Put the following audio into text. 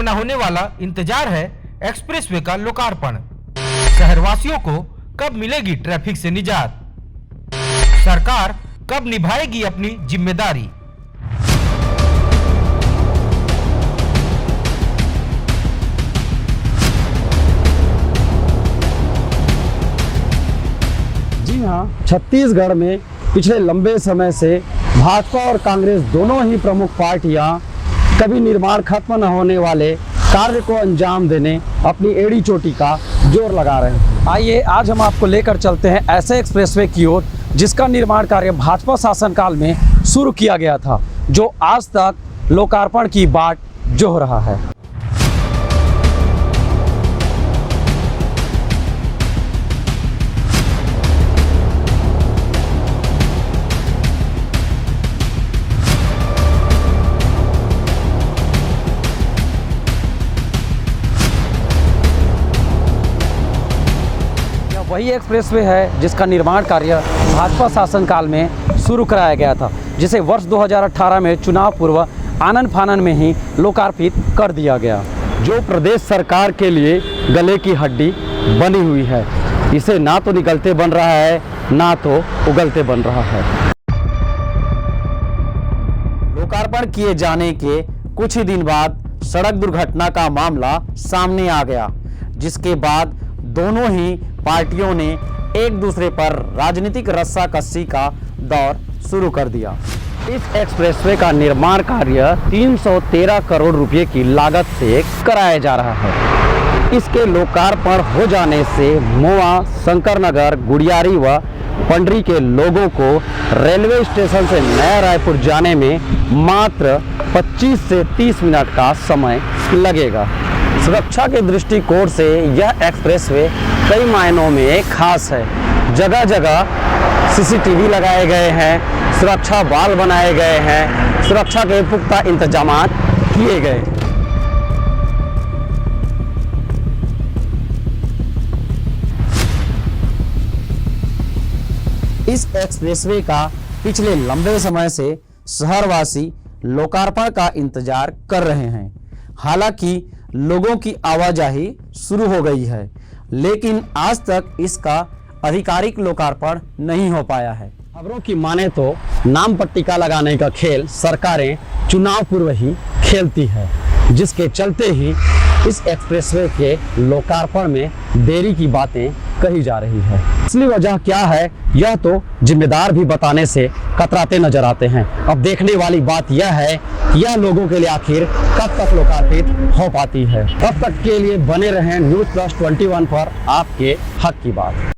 न होने वाला इंतजार है एक्सप्रेसवे का लोकार्पण। शहरवासियों को कब मिलेगी ट्रैफिक से निजात? सरकार कब निभाएगी अपनी जिम्मेदारी? जी हाँ, छत्तीसगढ़ में पिछले लंबे समय से भाजपा और कांग्रेस दोनों ही प्रमुख पार्टियां कभी निर्माण खत्म न होने वाले कार्य को अंजाम देने अपनी एड़ी चोटी का जोर लगा रहे हैं। आइए आज हम आपको लेकर चलते हैं ऐसे एक्सप्रेसवे की ओर जिसका निर्माण कार्य भाजपा शासनकाल में शुरू किया गया था, जो आज तक लोकार्पण की बाट जोह रहा है। वही एक्सप्रेसवे है जिसका निर्माण कार्य भाजपा शासनकाल में शुरू कराया गया था, जिसे वर्ष 2018 में चुनाव पूर्व आनन फानन में ही लोकार्पित कर दिया गया, जो प्रदेश सरकार के लिए गले की हड्डी बनी हुई है। इसे ना तो निकलते बन रहा है, ना तो उगलते बन रहा है। लोकार्पण किए जाने के कुछ ही दिन बाद सड़क दुर्घटना का मामला सामने आ गया, जिसके बाद दोनों ही पार्टियों ने एक दूसरे पर राजनीतिक रस्साकसी का दौर शुरू कर दिया। इस एक्सप्रेसवे का निर्माण कार्य 313 करोड़ रुपए की लागत से कराया जा रहा है। इसके लोकार्पण हो जाने से मोआ, शंकरनगर, गुड़ियारी व पंडरी के लोगों को रेलवे स्टेशन से नया रायपुर जाने में मात्र 25 से 30 मिनट का समय लगेगा। सुरक्षा के दृष्टिकोण से यह एक्सप्रेसवे कई मायनों में खास है। जगह जगह सीसीटीवी लगाए गए हैं, सुरक्षा वाल बनाए गए हैं, सुरक्षा के पुख्ता इंतजाम किए गए। इस एक्सप्रेसवे का पिछले लंबे समय से शहरवासी लोकार्पण का इंतजार कर रहे हैं। हालांकि लोगों की आवाजाही शुरू हो गई है, लेकिन आज तक इसका आधिकारिक लोकार्पण नहीं हो पाया है। खबरों की माने तो नाम पट्टिका लगाने का खेल सरकारें चुनाव पूर्व ही खेलती है, जिसके चलते ही इस एक्सप्रेसवे के लोकार्पण में देरी की बातें कही जा रही है। असली वजह क्या है, यह तो जिम्मेदार भी बताने से कतराते नजर आते हैं। अब देखने वाली बात यह है कि यह लोगों के लिए आखिर कब तक लोकार्पित हो पाती है। तब तक के लिए बने रहें न्यूज़ प्लस 21 पर आपके हक की बात।